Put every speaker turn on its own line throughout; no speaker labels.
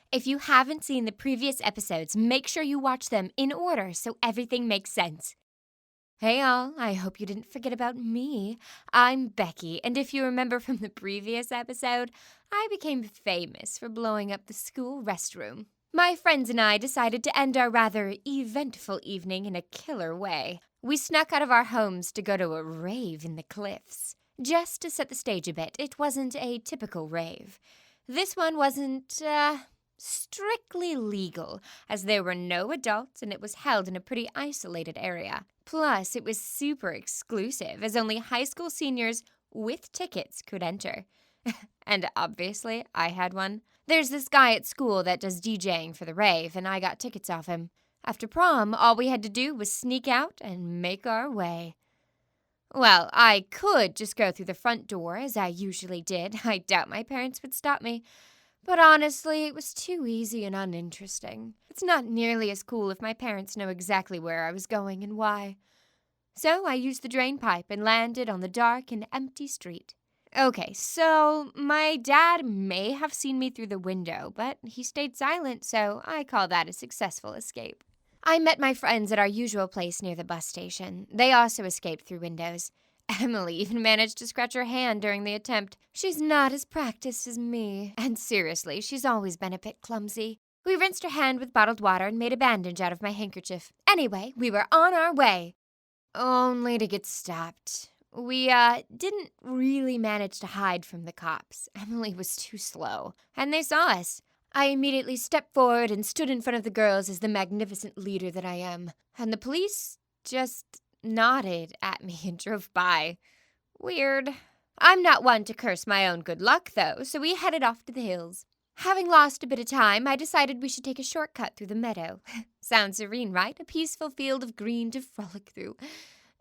If you haven't seen the previous episodes, make sure you watch them in order so everything makes sense. Hey all, I hope you didn't forget about me. I'm Becky, and if you remember from the previous episode, I became famous for blowing up the school restroom. My friends and I decided to end our rather eventful evening in a killer way. We snuck out of our homes to go to a rave in the cliffs. Just to set the stage a bit, it wasn't a typical rave. This one wasn't, strictly legal, as there were no adults and it was held in a pretty isolated area. Plus, it was super exclusive, as only high school seniors with tickets could enter. And obviously, I had one. There's this guy at school that does DJing for the rave, and I got tickets off him. After prom, all we had to do was sneak out and make our way. Well, I could just go through the front door, as I usually did. I doubt my parents would stop me. But honestly, it was too easy and uninteresting. It's not nearly as cool if my parents know exactly where I was going and why. So I used the drain pipe and landed on the dark and empty street. Okay, so my dad may have seen me through the window, but he stayed silent, so I call that a successful escape. I met my friends at our usual place near the bus station. They also escaped through windows. Emily even managed to scratch her hand during the attempt. She's not as practiced as me. And seriously, she's always been a bit clumsy. We rinsed her hand with bottled water and made a bandage out of my handkerchief. Anyway, we were on our way. Only to get stopped. We, didn't really manage to hide from the cops. Emily was too slow. And they saw us. I immediately stepped forward and stood in front of the girls as the magnificent leader that I am. And the police just nodded at me and drove by. Weird. I'm not one to curse my own good luck, though, so we headed off to the hills. Having lost a bit of time, I decided we should take a shortcut through the meadow. Sounds serene, right? A peaceful field of green to frolic through.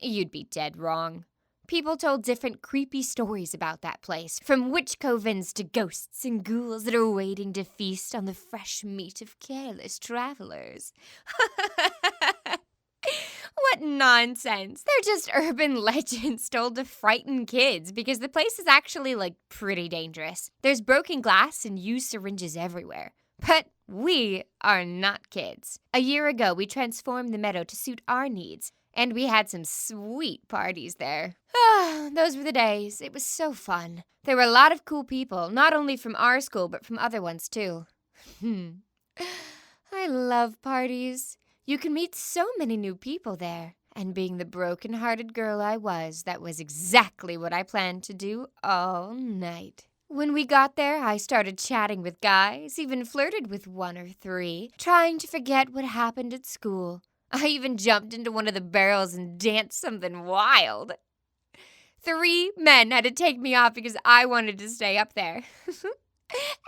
You'd be dead wrong. People told different creepy stories about that place, from witch covens to ghosts and ghouls that are waiting to feast on the fresh meat of careless travelers. What nonsense. They're just urban legends told to frighten kids because the place is actually, pretty dangerous. There's broken glass and used syringes everywhere. But we are not kids. A year ago, we transformed the meadow to suit our needs, and we had some sweet parties there. Those were the days. It was so fun. There were a lot of cool people, not only from our school, but from other ones, too. I love parties. You can meet so many new people there. And being the broken-hearted girl I was, that was exactly what I planned to do all night. When we got there, I started chatting with guys, even flirted with one or three, trying to forget what happened at school. I even jumped into one of the barrels and danced something wild. 3 men had to take me off because I wanted to stay up there. It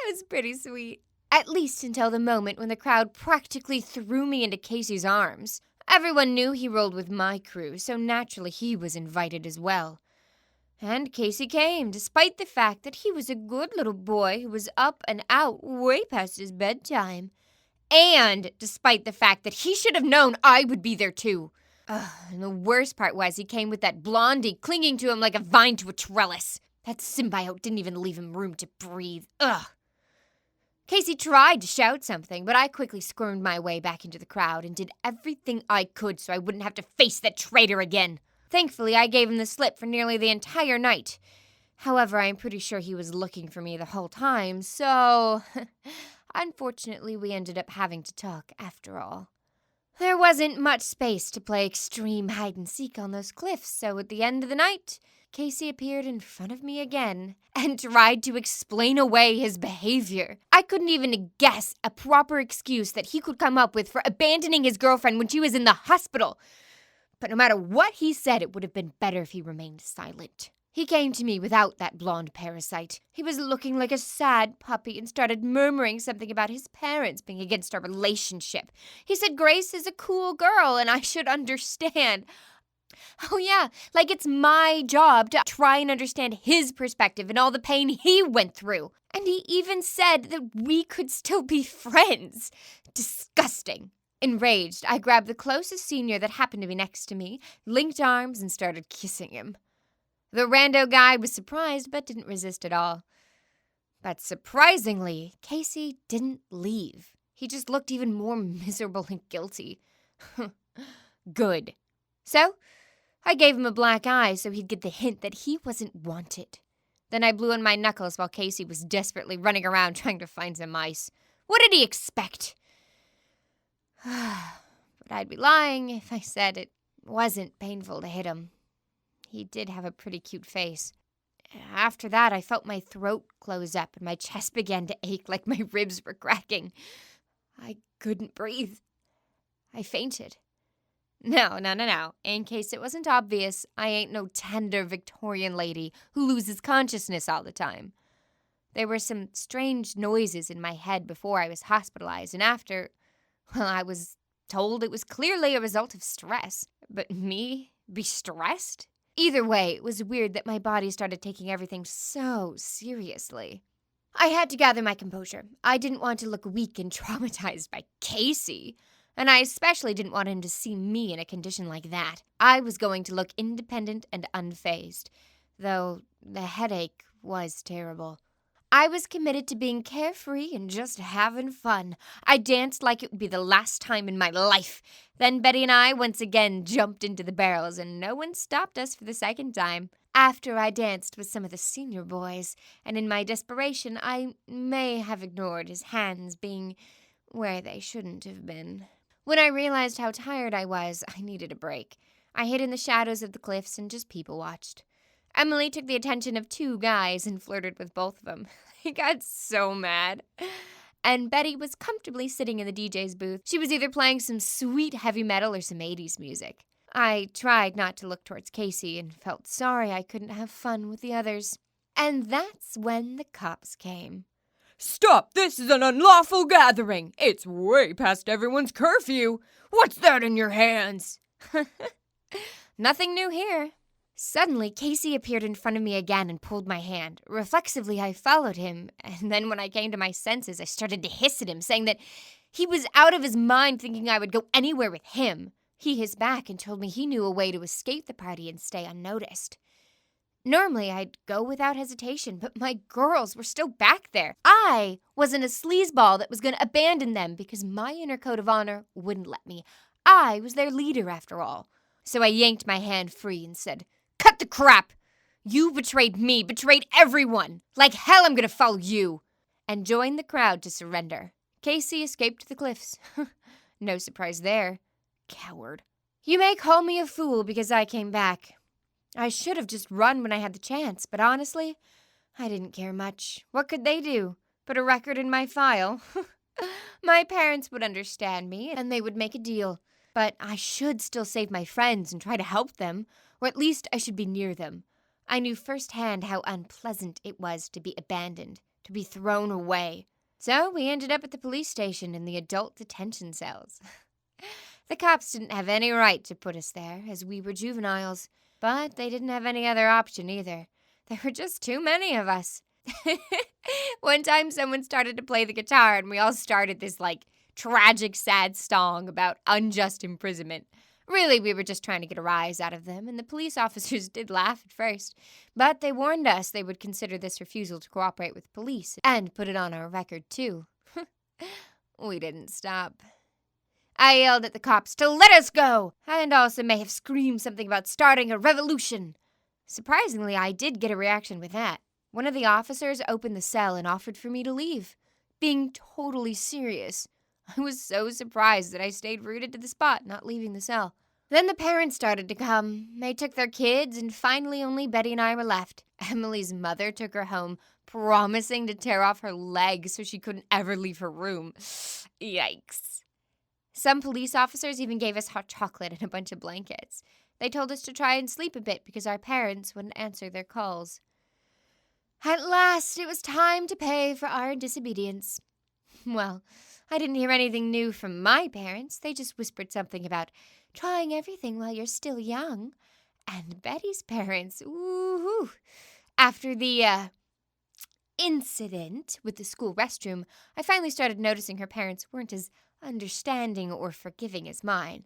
was pretty sweet. At least until the moment when the crowd practically threw me into Casey's arms. Everyone knew he rolled with my crew, so naturally he was invited as well. And Casey came, despite the fact that he was a good little boy who was up and out way past his bedtime. And despite the fact that he should have known I would be there too. And the worst part was he came with that blondie clinging to him like a vine to a trellis. That symbiote didn't even leave him room to breathe. Casey tried to shout something, but I quickly squirmed my way back into the crowd and did everything I could so I wouldn't have to face that traitor again. Thankfully, I gave him the slip for nearly the entire night. However, I'm pretty sure he was looking for me the whole time, so unfortunately, we ended up having to talk after all. There wasn't much space to play extreme hide-and-seek on those cliffs, so at the end of the night, Casey appeared in front of me again and tried to explain away his behavior. I couldn't even guess a proper excuse that he could come up with for abandoning his girlfriend when she was in the hospital. But no matter what he said, it would have been better if he remained silent. He came to me without that blonde parasite. He was looking like a sad puppy and started murmuring something about his parents being against our relationship. He said Grace is a cool girl and I should understand. Oh yeah, like it's my job to try and understand his perspective and all the pain he went through. And he even said that we could still be friends. Disgusting. Enraged, I grabbed the closest senior that happened to be next to me, linked arms, and started kissing him. The rando guy was surprised but didn't resist at all. But surprisingly, Casey didn't leave. He just looked even more miserable and guilty. Good. So, I gave him a black eye so he'd get the hint that he wasn't wanted. Then I blew on my knuckles while Casey was desperately running around trying to find some ice. What did he expect? But I'd be lying if I said it wasn't painful to hit him. He did have a pretty cute face. After that, I felt my throat close up and my chest began to ache like my ribs were cracking. I couldn't breathe. I fainted. No. In case it wasn't obvious, I ain't no tender Victorian lady who loses consciousness all the time. There were some strange noises in my head before I was hospitalized, and after, well, I was told it was clearly a result of stress. But me? Be stressed? Either way, it was weird that my body started taking everything so seriously. I had to gather my composure. I didn't want to look weak and traumatized by Casey. And I especially didn't want him to see me in a condition like that. I was going to look independent and unfazed, though the headache was terrible. I was committed to being carefree and just having fun. I danced like it would be the last time in my life. Then Betty and I once again jumped into the barrels, and no one stopped us for the second time. After I danced with some of the senior boys, and in my desperation, I may have ignored his hands being where they shouldn't have been. When I realized how tired I was, I needed a break. I hid in the shadows of the cliffs and just people-watched. Emily took the attention of 2 guys and flirted with both of them. He got so mad. And Betty was comfortably sitting in the DJ's booth. She was either playing some sweet heavy metal or some 80s music. I tried not to look towards Casey and felt sorry I couldn't have fun with the others. And that's when the cops came.
Stop! This is an unlawful gathering! It's way past everyone's curfew! What's that in your hands?
Nothing new here. Suddenly, Casey appeared in front of me again and pulled my hand. Reflexively, I followed him, and then when I came to my senses, I started to hiss at him, saying that he was out of his mind thinking I would go anywhere with him. He hissed back and told me he knew a way to escape the party and stay unnoticed. Normally, I'd go without hesitation, but my girls were still back there. I wasn't a sleazeball that was going to abandon them because my inner code of honor wouldn't let me. I was their leader, after all. So I yanked my hand free and said, "Cut the crap! You betrayed me, betrayed everyone! Like hell I'm gonna follow you!" And joined the crowd to surrender. Casey escaped to the cliffs. No surprise there. Coward. You may call me a fool because I came back. I should have just run when I had the chance, but honestly, I didn't care much. What could they do? Put a record in my file? My parents would understand me, and they would make a deal. But I should still save my friends and try to help them, or at least I should be near them. I knew firsthand how unpleasant it was to be abandoned, to be thrown away. So we ended up at the police station in the adult detention cells. The cops didn't have any right to put us there, as we were juveniles, but they didn't have any other option either. There were just too many of us. One time someone started to play the guitar, and we all started this, tragic, sad song about unjust imprisonment. Really, we were just trying to get a rise out of them, and the police officers did laugh at first. But they warned us they would consider this refusal to cooperate with police and put it on our record, too. We didn't stop. I yelled at the cops to let us go, and also may have screamed something about starting a revolution. Surprisingly, I did get a reaction with that. One of the officers opened the cell and offered for me to leave, being totally serious. I was so surprised that I stayed rooted to the spot, not leaving the cell. Then the parents started to come. They took their kids, and finally only Betty and I were left. Emily's mother took her home, promising to tear off her leg so she couldn't ever leave her room. Yikes. Some police officers even gave us hot chocolate and a bunch of blankets. They told us to try and sleep a bit because our parents wouldn't answer their calls. At last, it was time to pay for our disobedience. Well, I didn't hear anything new from my parents. They just whispered something about trying everything while you're still young. And Betty's parents, woo-hoo. After the, incident with the school restroom, I finally started noticing her parents weren't as understanding or forgiving as mine.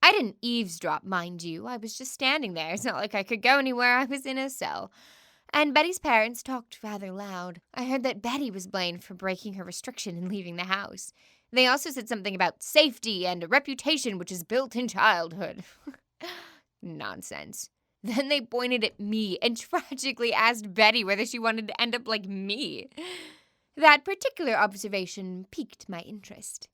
I didn't eavesdrop, mind you. I was just standing there. It's not like I could go anywhere. I was in a cell. And Betty's parents talked rather loud. I heard that Betty was blamed for breaking her restriction and leaving the house. They also said something about safety and a reputation which is built in childhood. Nonsense. Then they pointed at me and tragically asked Betty whether she wanted to end up like me. That particular observation piqued my interest.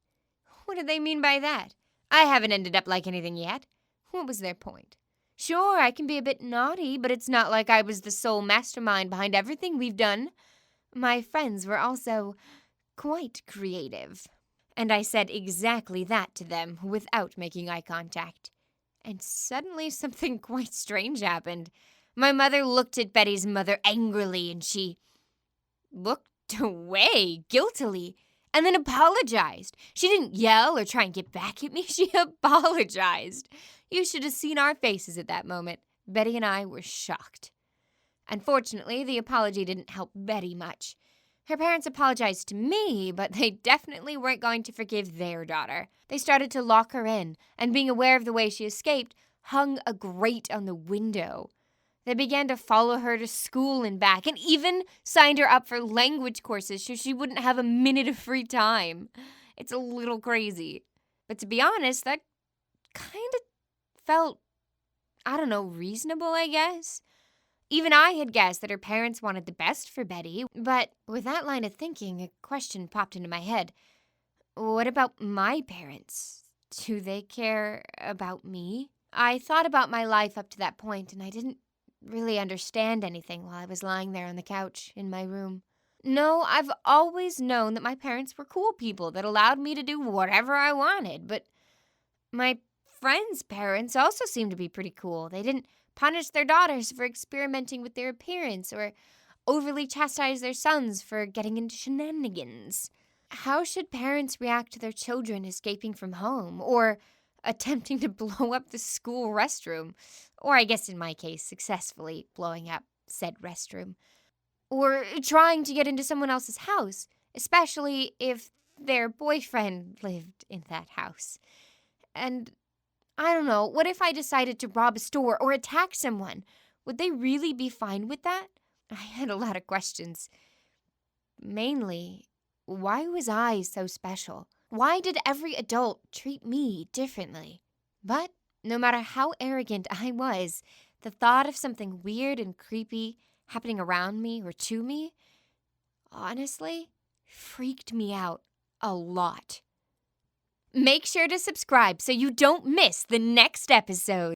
What did they mean by that? I haven't ended up like anything yet. What was their point? Sure, I can be a bit naughty, but it's not like I was the sole mastermind behind everything we've done. My friends were also quite creative. And I said exactly that to them without making eye contact. And suddenly something quite strange happened. My mother looked at Betty's mother angrily, and she looked away guiltily and then apologized. She didn't yell or try and get back at me. She apologized. You should have seen our faces at that moment. Betty and I were shocked. Unfortunately, the apology didn't help Betty much. Her parents apologized to me, but they definitely weren't going to forgive their daughter. They started to lock her in, and being aware of the way she escaped, hung a grate on the window. They began to follow her to school and back, and even signed her up for language courses so she wouldn't have a minute of free time. It's a little crazy. But to be honest, that kind of felt, reasonable, I guess. Even I had guessed that her parents wanted the best for Betty, but with that line of thinking, a question popped into my head. What about my parents? Do they care about me? I thought about my life up to that point, and I didn't really understand anything while I was lying there on the couch in my room. No, I've always known that my parents were cool people that allowed me to do whatever I wanted, but my friends' parents also seemed to be pretty cool. They didn't punish their daughters for experimenting with their appearance or overly chastise their sons for getting into shenanigans. How should parents react to their children escaping from home or attempting to blow up the school restroom? Or I guess in my case, successfully blowing up said restroom. Or trying to get into someone else's house, especially if their boyfriend lived in that house. And I don't know, what if I decided to rob a store or attack someone? Would they really be fine with that? I had a lot of questions. Mainly, why was I so special? Why did every adult treat me differently? But no matter how arrogant I was, the thought of something weird and creepy happening around me or to me, honestly, freaked me out a lot. Make sure to subscribe so you don't miss the next episode.